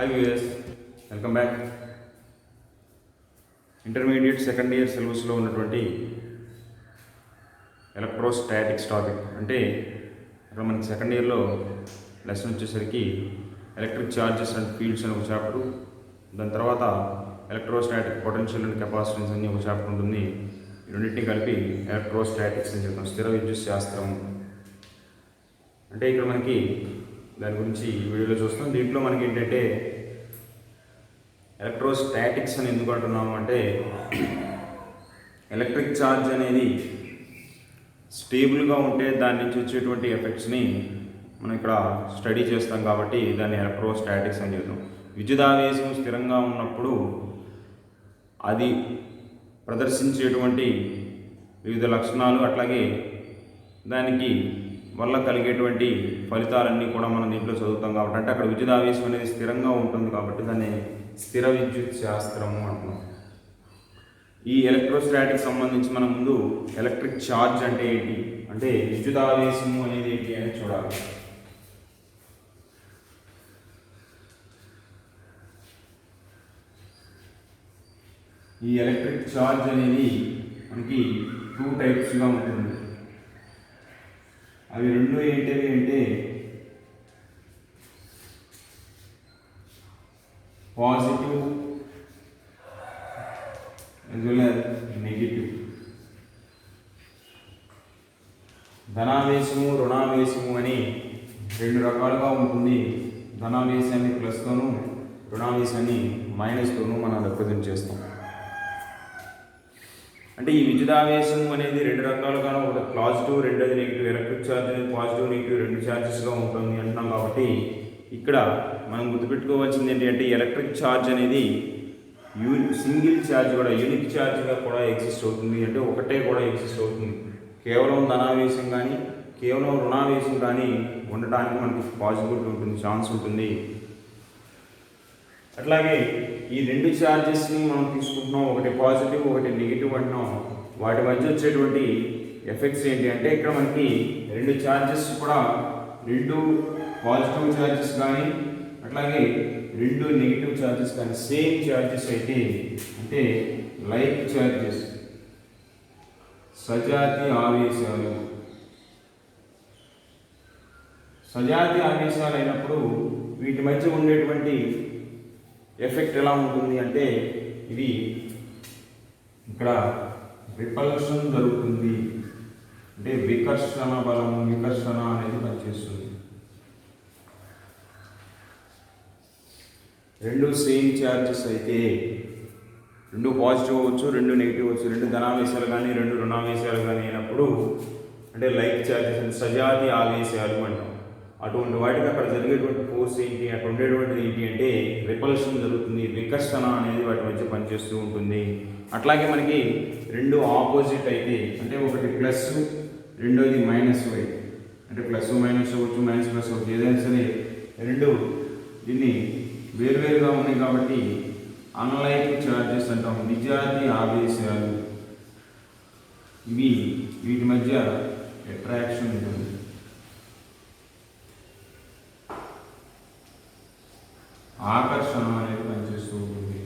Hi viewers, welcome back. Intermediate second year సిలబస్లో ఉన్నటువంటి electrostatics topic అంటే ఇక్కడ మనకి సెకండ్ ఇయర్లో లెసన్ వచ్చేసరికి ఎలక్ట్రిక్ ఛార్జెస్ అండ్ ఫీల్డ్స్ అని ఒక చాప్టర్, దాని తర్వాత ఎలక్ట్రోస్టాటిక్ పొటెన్షియల్ అండ్ కెపాసిటెన్స్ అని ఒక చాప్టర్ ఉంటుంది. ఈ రెండింటిని కలిపి ఎలక్ట్రోస్టాటిక్స్ అని చెప్తాం, స్థిర విద్యుత్ శాస్త్రం. అంటే ఇక్కడ మనకి దాని గురించి ఈ వీడియోలో చూస్తాం. దీంట్లో మనకి ఏంటంటే ఎలక్ట్రోస్టాటిక్స్ అని ఎందుకు అంటున్నాము అంటే ఎలక్ట్రిక్ ఛార్జ్ అనేది స్టేబుల్గా ఉంటే దాని నుంచి వచ్చేటువంటి ఎఫెక్ట్స్ని మనం ఇక్కడ స్టడీ చేస్తాం కాబట్టి దాన్ని ఎలక్ట్రోస్టాటిక్స్ అని చెప్తాం. విద్యుదావేశం స్థిరంగా ఉన్నప్పుడు అది ప్రదర్శించేటువంటి వివిధ లక్షణాలు, అట్లాగే దానికి వల్ల కలిగేటువంటి ఫలితాలన్నీ కూడా మనం దీంట్లో చదువుతాం కాబట్టి, అంటే అక్కడ విద్యుదావేశం అనేది స్థిరంగా ఉంటుంది కాబట్టి దాన్ని స్థిర విద్యుత్ శాస్త్రము అంటున్నాం. ఈ ఎలక్ట్రోస్టాటిక్స్ సంబంధించి మనం ముందు ఎలక్ట్రిక్ ఛార్జ్ అంటే ఏంటి, అంటే విద్యుదావేశము అనేది ఏంటి అని చూడాలి. ఈ ఎలక్ట్రిక్ ఛార్జ్ అనేది మనకి 2 టైప్స్గా ఉంటుంది. అవి రెండు ఏంటివి అంటే positive as well as negative. ధనావేశము, రుణావేశము అని 2 రకాలుగా ఉంటుంది. ధనావేశాన్ని ప్లస్తోనూ, రుణావేశాన్ని మైనస్తోనూ మనం రిప్రజెంట్ చేస్తాం. అంటే ఈ విద్యుదావేశం అనేది 2 రకాలుగా, ఒకటి పాజిటివ్, రెండోది నెగిటివ్. ఎలక్ట్రిక్ ఛార్జ్ అనేది పాజిటివ్, నెగిటివ్ 2 ఛార్జెస్గా ఉంటుంది అంటున్నాం కాబట్టి ఇక్కడ మనం గుర్తుపెట్టుకోవాల్సింది ఏంటంటే ఎలక్ట్రిక్ ఛార్జ్ అనేది సింగిల్ ఛార్జ్ కూడా, యూనిక్ ఛార్జ్గా కూడా ఎగ్జిస్ట్ అవుతుంది. అంటే ఒకటే కూడా ఎగ్జిస్ట్ అవుతుంది. కేవలం ధనావేశం కానీ కేవలం రుణావేశం కానీ ఉండటానికి మనకి పాసిబిలిటీ ఉంటుంది, ఛాన్స్ ఉంటుంది. అట్లాగే ఈ 2 ఛార్జెస్ని మనం తీసుకుంటున్నాం, ఒకటి పాజిటివ్ ఒకటి నెగిటివ్ అంటున్నాం. వాటి మధ్య వచ్చేటువంటి ఎఫెక్ట్స్ ఏంటి అంటే ఇక్కడ మనకి 2 ఛార్జెస్ కూడా 2 పాజిటివ్ ఛార్జెస్ కానీ అట్లాగే 2 నెగిటివ్ ఛార్జెస్ కానీ సేమ్ ఛార్జెస్ అయితే, అంటే లైక్ ఛార్జెస్, సజాతి ఆవేశాలు. సజాతి ఆవేశాలు అయినప్పుడు వీటి మధ్య ఉండేటువంటి ఎఫెక్ట్ ఎలా ఉంటుంది అంటే ఇది ఇక్కడ రిపల్షన్ జరుగుతుంది. అంటే వికర్షణ బలం, వికర్షణ అనేది పనిచేస్తుంది. 2 సేమ్ ఛార్జెస్ అయితే, 2 పాజిటివ్ అవ్వచ్చు, 2 నెగిటివ్ అవ్వచ్చు, 2 ధనావేశాలు కానీ 2 రుణావేశాలు కానీ అయినప్పుడు అంటే లైక్ ఛార్జెస్ అంటే సజాతి ఆవేశాలు అంటాం. అటువంటి వాటికి అక్కడ జరిగేటువంటి ఫోర్స్ ఏంటి, అక్కడ ఉండేటువంటిది ఏంటి అంటే రిపల్షన్ జరుగుతుంది, వికర్షణ అనేది వాటి మధ్య పనిచేస్తూ ఉంటుంది. అట్లాగే మనకి 2 ఆపోజిట్ అయితే, అంటే ఒకటి ప్లస్ రెండోది మైనస్ అయితే, అంటే ప్లస్ మైనస్ అవ్వచ్చు, మైనస్ ప్లస్ అవ్వచ్చు, ఏదైనా సరే 2 దీన్ని వేరువేరుగా ఉన్నాయి కాబట్టి అన్లైక్ ఛార్జెస్ అంటాం. విజాతి ఆవేశాలు ఇవి, వీటి మధ్య అట్రాక్షన్ ఉంటుంది. ఆకర్షణ అనేది పనిచేస్తూ ఉంటుంది.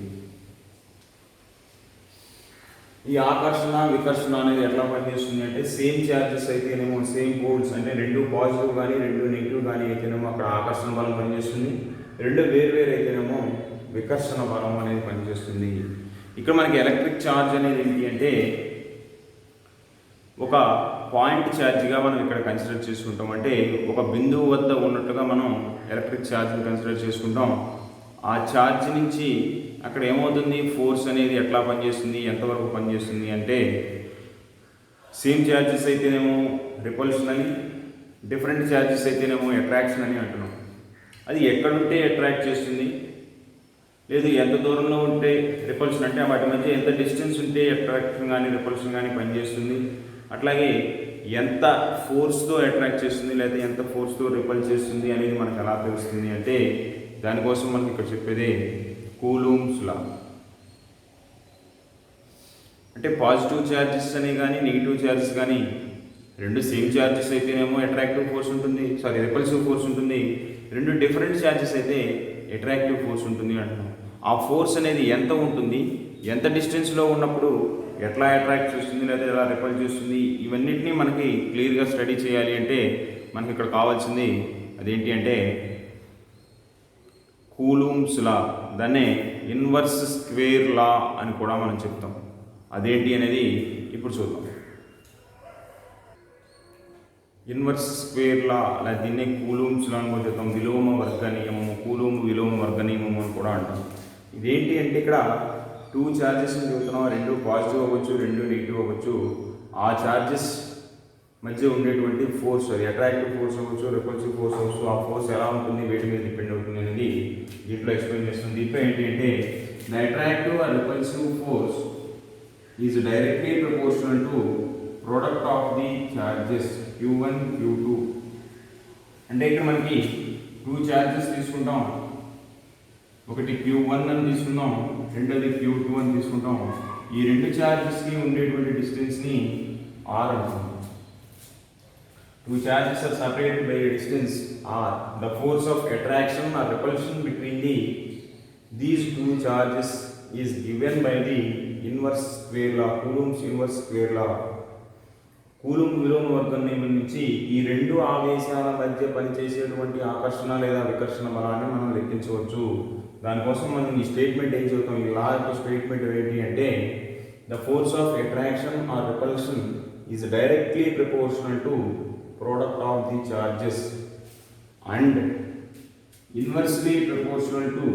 ఈ ఆకర్షణ వికర్షణ అనేది ఎట్లా పనిచేస్తుంది అంటే సేమ్ ఛార్జెస్ అయితేనేమో, సేమ్ పోల్స్ అంటే 2 పాజిటివ్ కానీ 2 నెగిటివ్ కానీ అయితేనేమో అక్కడ ఆకర్షణ బలం పనిచేస్తుంది. 2 వేరు అయితేనేమో వికర్షణ బలం అనేది పనిచేస్తుంది. ఇక్కడ మనకి ఎలక్ట్రిక్ ఛార్జ్ అనేది ఏంటి అంటే ఒక పాయింట్ ఛార్జ్గా మనం ఇక్కడ కన్సిడర్ చేసుకుంటాం. అంటే ఒక బిందువు వద్ద ఉన్నట్టుగా మనం ఎలక్ట్రిక్ ఛార్జ్ని కన్సిడర్ చేసుకుంటాం. ఆ ఛార్జ్ నుంచి అక్కడ ఏమవుతుంది, ఫోర్స్ అనేది ఎట్లా పనిచేస్తుంది, ఎంతవరకు పనిచేస్తుంది అంటే సేమ్ ఛార్జెస్ అయితేనేమో రిపల్షన్ అని, డిఫరెంట్ ఛార్జెస్ అయితేనేమో అట్రాక్షన్ అని అంటున్నాం. అది ఎక్కడుంటే అట్రాక్ట్ చేస్తుంది, లేదు ఎంత దూరంలో ఉంటే రిపల్షన్, అంటే వాటి మధ్య ఎంత డిస్టెన్స్ ఉంటే అట్రాక్షన్ కానీ రిపల్షన్ కానీ పనిచేస్తుంది. అట్లాగే ఎంత ఫోర్స్తో అట్రాక్ట్ చేస్తుంది లేదా ఎంత ఫోర్స్తో రిపల్ చేస్తుంది అనేది మనకు ఎలా తెలుస్తుంది అంటే దానికోసం మనకి ఇక్కడ చెప్పేదే కూలూమ్స్ లా. అంటే పాజిటివ్ ఛార్జెస్ అని కానీ నెగిటివ్ ఛార్జెస్ కానీ 2 సేమ్ ఛార్జెస్ అయితేనేమో అట్రాక్టివ్ ఫోర్స్ ఉంటుంది, రిపల్సివ్ ఫోర్స్ ఉంటుంది. రెండు డిఫరెంట్ ఛార్జెస్ అయితే అట్రాక్టివ్ ఫోర్స్ ఉంటుంది అంటున్నాం. ఆ ఫోర్స్ అనేది ఎంత ఉంటుంది, ఎంత డిస్టెన్స్లో ఉన్నప్పుడు ఎట్లా అట్రాక్ట్ చేస్తుంది లేదా ఎలా రిపల్ చేస్తుంది, ఇవన్నింటినీ మనకి క్లియర్గా స్టడీ చేయాలి అంటే మనకి ఇక్కడ కావాల్సింది అదేంటి అంటే కూలూమ్స్ లా, దాన్నే ఇన్వర్స్ స్క్వేర్ లా అని కూడా మనం చెప్తాం. అదేంటి అనేది ఇప్పుడు చూద్దాం. ఇన్వర్స్ స్క్వేర్ లా, అలా దీన్నే కూలూమ్స్ లా అని కూడా చెప్తాం. విలోమ వర్గ నియమము, కూలూమ్ విలోమ వర్గ నియమము అని కూడా అంటాం. ఇదేంటి అంటే ఇక్కడ 2 ఛార్జెస్ చెబుతున్నాం, 2 పాజిటివ్ అవ్వచ్చు, 2 నెగిటివ్ అవ్వచ్చు. ఆ ఛార్జెస్ మధ్య ఉండేటువంటి ఫోర్స్, అది అట్రాక్టివ్ ఫోర్స్ అవ్వచ్చు, రిపల్సివ్ ఫోర్స్ అవ్వచ్చు. ఆ ఫోర్స్ ఎలా ఉంటుంది, వేటి మీద డిపెండ్ అవుతుంది అనేది దీంట్లో ఎక్స్ప్లెయిన్ చేస్తుంది. దీంట్లో ఏంటి అంటే the attractive or repulsive force is directly proportional to product of the charges Q1 Q2. అంటే ఇక్కడ మనకి 2 ఛార్జెస్ తీసుకుంటాం, ఒకటి Q1 అని తీసుకుందాం, రెండోది Q2 అని తీసుకుంటాం. ఈ 2 ఛార్జెస్కి ఉండేటువంటి డిస్టెన్స్ని R అంటాం. 2 charges are separated by a distance r. The force of attraction or repulsion between these 2 charges is given by the inverse square law, Coulomb's inverse square law. Coulomb విలోమ వర్గం నియమం నుంచి ఈ 2 ఆవేశాల మధ్య పనిచేసేటువంటి ఆకర్షణ లేదా వికర్షణ బలాన్ని మనం లెక్కించవచ్చు. దానికోసం మనం ఈ స్టేట్మెంట్ ఏం చెబుతాం, ఈ లా యొక్క స్టేట్మెంట్ ఏంటి అంటే the force of attraction or repulsion is directly proportional to product of the charges and inversely proportional to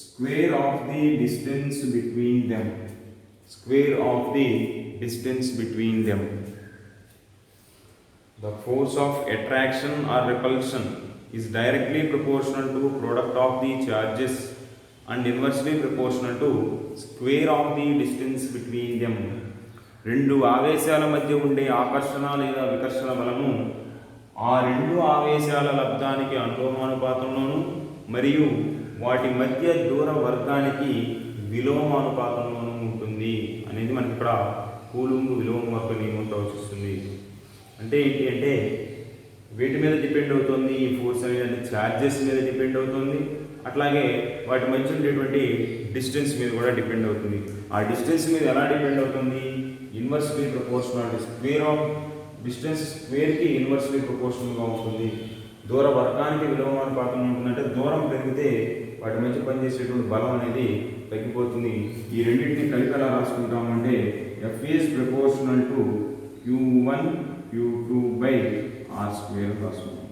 square of the distance between them. Square of the distance between them. The force of attraction or repulsion is directly proportional to product of the charges and inversely proportional to square of the distance between them. 2 ఆవేశాల మధ్య ఉండే ఆకర్షణ లేదా వికర్షణ బలము ఆ 2 ఆవేశాల లబ్ధానికి అనులోమానుపాతంలోను మరియు వాటి మధ్య దూర వర్గానికి విలోమానుపాతంలోనూ ఉంటుంది అనేది మనకి ఇక్కడ కూలుంబ్ విలోమ వర్గ నియమంతో వస్తుంది. అంటే ఏంటి అంటే వేటి మీద డిపెండ్ అవుతుంది ఈ ఫోర్స్ అనేది, ఛార్జెస్ మీద డిపెండ్ అవుతుంది, అట్లాగే వాటి మధ్య ఉండేటువంటి డిస్టెన్స్ మీద కూడా డిపెండ్ అవుతుంది. ఆ డిస్టెన్స్ మీద ఎలా డిపెండ్ అవుతుంది, inversely proportional, square of distance స్క్వేర్కి ఇన్వర్స్లీ ప్రపోర్షనల్గా ఉంటుంది. దూర వర్గానికి విలోమానుపాతం ఉంటుందంటే దూరం పెరిగితే వాటి మధ్య పనిచేసేటువంటి బలం అనేది తగ్గిపోతుంది. ఈ రెండింటిని కలిపి ఎలా రాసుకుంటామంటే F is proportional to Q1 Q2 by R square రాసుకుంటాం.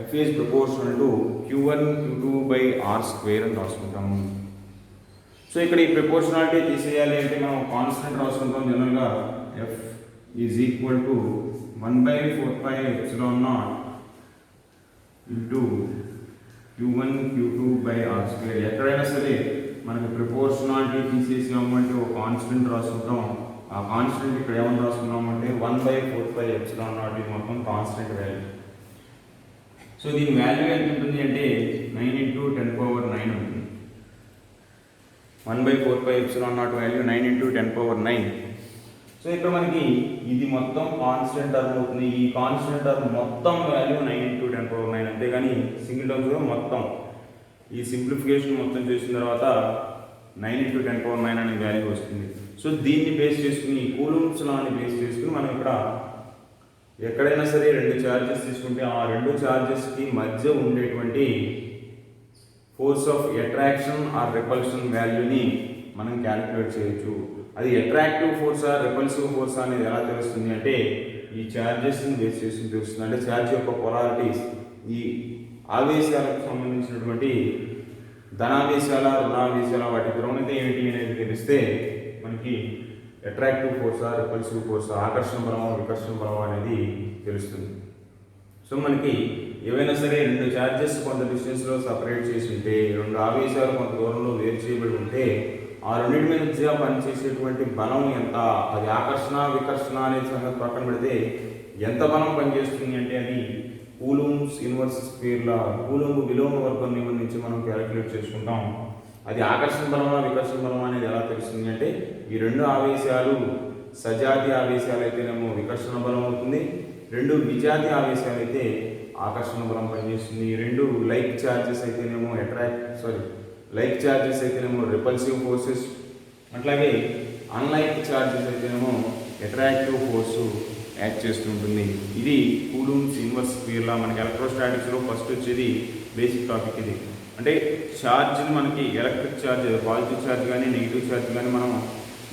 F is proportional to Q1 Q2 by R square అని రాసుకుంటాము. సో ఇక్కడ ఈ ప్రపోర్షనాలిటీ తీసేయాలి అంటే మనం కాన్స్టెంట్ రాసుకుంటాం. జనరల్గా F is equal to 1/4πε0 into Q1 Q2 by R square. ఎక్కడైనా సరే మనకి ప్రపోర్షనాలిటీ తీసేసామంటే ఒక కాన్స్టెంట్ రాసుకుంటాం. ఆ కాన్స్టెంట్ ఇక్కడ ఏమని రాసుకున్నామంటే 1/4πε0 ఇది మొత్తం కాన్స్టెంట్ వాల్యూ. సో దీని వాల్యూ ఎంత ఉంటుంది అంటే 9 × 10⁻9 ఉంటుంది. 1/4πε0 వాల్యూ 9 × 10⁻9. సో ఇక్కడ మనకి ఇది మొత్తం కాన్స్టెంట్ టర్మ్ అవుతుంది. ఈ కాన్స్టెంట్ టర్మ్ మొత్తం వాల్యూ 9 × 10⁻9, అంతేగాని సింగిల్ టర్మ్స్లో మొత్తం ఈ సింప్లిఫికేషన్ మొత్తం చేసిన తర్వాత 9 × 10⁻9 అనే వాల్యూ వస్తుంది. సో దీన్ని బేస్ చేసుకుని కూలుంబ్స్ లాని బేస్ చేసుకుని మనం ఇక్కడ ఎక్కడైనా సరే 2 ఛార్జెస్ తీసుకుంటే ఆ 2 ఛార్జెస్కి మధ్య ఉండేటువంటి force of attraction or repulsion వాల్యూని మనం క్యాలిక్యులేట్ చేయొచ్చు. అది అట్రాక్టివ్ ఫోర్సా రిపల్సివ్ ఫోర్సా అనేది ఎలా తెలుస్తుంది అంటే ఈ ఛార్జెస్ని బేస్ చేసుకుని తెలుస్తుంది. అంటే ఛార్జ్ యొక్క పొలారిటీస్, ఈ ఆవేశాలకు సంబంధించినటువంటి ధనావేశాల రుణావేశాల వాటి ప్రవణత ఏమిటి అనేది తెలిస్తే మనకి అట్రాక్టివ్ ఫోర్సా రిపల్సివ్ ఫోర్సా, ఆకర్షణ బలమా వికర్షణ బలమా అనేది తెలుస్తుంది. సో మనకి ఏవైనా సరే 2 ఛార్జెస్ కొంత డిస్టెన్స్లో సపరేట్ చేసి ఉంటే, 2 ఆవేశాలు కొంత దూరంలో వేరు చేయబడి ఉంటే ఆ రెండింటి మీద పనిచేసేటువంటి బలం ఎంత, అది ఆకర్షణ వికర్షణ అనే సంగతి పక్కన పెడితే ఎంత బలం పనిచేస్తుంది అంటే అది coulombs inverse square law, coulomb విలోమ వర్గం నియమం నుంచి మనం క్యాలిక్యులేట్ చేసుకుంటాం. అది ఆకర్షణ బలమా వికర్షణ బలమా అనేది ఎలా తెలుస్తుంది అంటే ఈ 2 ఆవేశాలు సజాతి ఆవేశాలు అయితేనేమో వికర్షణ బలం అవుతుంది, 2 విజాతి ఆవేశాలు అయితే ఆకర్షణ బలం పనిచేస్తుంది. ఈ రెండు లైక్ ఛార్జెస్ అయితేనేమో లైక్ ఛార్జెస్ అయితేనేమో రిపల్సివ్ ఫోర్సెస్, అట్లాగే అన్లైక్ ఛార్జెస్ అయితేనేమో అట్రాక్టివ్ ఫోర్సు యాక్ట్ చేస్తుంటుంది. ఇది కూలుంబ్స్ ఇన్వర్స్ స్క్వేర్ లా. మనకి ఎలక్ట్రోస్టాటిక్స్లో ఫస్ట్ వచ్చేది బేసిక్ టాపిక్ ఇది. అంటే ఛార్జ్ని మనకి ఎలక్ట్రిక్ ఛార్జ్, పాజిటివ్ ఛార్జ్ కానీ నెగిటివ్ ఛార్జ్ కానీ మనం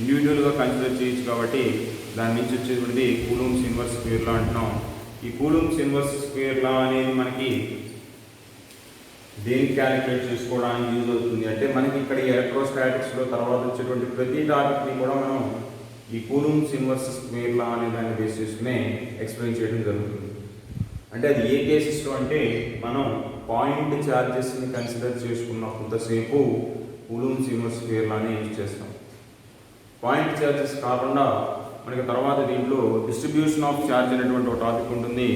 ఇండివిజువల్గా కన్సిడర్ చేయొచ్చు కాబట్టి దాని నుంచి వచ్చేటువంటి కూలుంబ్స్ ఇన్వర్స్ స్క్వేర్ లా అంటున్నాం. ఈ కూలుంబ్స్ ఇన్వర్స్ స్క్వేర్ లా అనేది మనకి దేనికి క్యాలిక్యులేట్ చేసుకోవడానికి యూజ్ అవుతుంది అంటే మనకి ఇక్కడ ఈ ఎలక్ట్రోస్టాటిక్స్లో తర్వాత వచ్చేటువంటి ప్రతి టాపిక్ని కూడా మనం ఈ కూలుంబ్స్ ఇన్వర్స్ స్క్వేర్ లా అనే దాన్ని బేస్ చేసుకునే ఎక్స్ప్లెయిన్ చేయడం జరుగుతుంది. అంటే అది ఏ కేసెస్లో అంటే మనం point ఛార్జెస్ని consider చేసుకున్నంతసేపు coulombs inverse square లానే యూజ్ చేస్తాం. పాయింట్ ఛార్జెస్ కాకుండా మనకి తర్వాత దీంట్లో డిస్ట్రిబ్యూషన్ ఆఫ్ ఛార్జ్ అనేటువంటి ఒక టాపిక్ ఉంటుంది.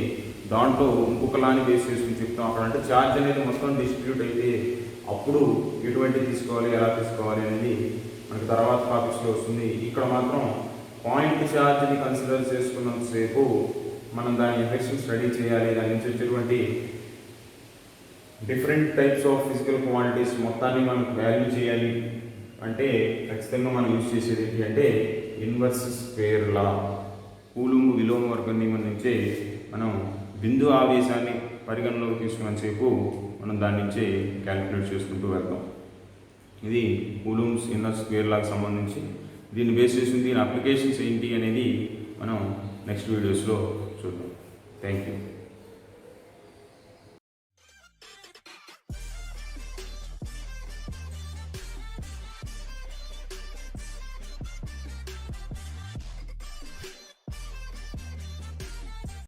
దాంట్లో ఇంకొక లాని బేస్ చేసుకుని చెప్తాం. అక్కడ అంటే ఛార్జ్ అనేది మొత్తం డిస్ట్రిబ్యూట్ అయితే అప్పుడు ఎటువంటి తీసుకోవాలి, ఎలా తీసుకోవాలి అనేది మనకి తర్వాత టాపిక్స్లో వస్తుంది. ఇక్కడ మాత్రం పాయింట్ ఛార్జ్ని కన్సిడర్ చేసుకున్నంతసేపు మనం దాని ఎఫెక్ట్స్ని స్టడీ చేయాలి. దాని నుంచి వచ్చేటువంటి different types of physical quantities మొత్తాన్ని మనం వాల్యూ చేయాలి అంటే ఖచ్చితంగా మనం యూజ్ చేసేది ఏంటి అంటే ఇన్వర్స్ స్క్వేర్ లా. కూలుంబ్ విలోమ వర్గం నియమం నుంచే మనం బిందు ఆవేశాన్ని పరిగణలోకి తీసుకున్నంతసేపు మనం దాని నుంచే క్యాలిక్యులేట్ చేసుకుంటూ వెళ్తాం. ఇది కూలుంబ్స్ ఇన్నర్ స్క్వేర్ లాకి సంబంధించి. దీన్ని బేస్ చేసి దీని అప్లికేషన్స్ ఏంటి అనేది మనం నెక్స్ట్ వీడియోస్లో చూద్దాం. Thank you.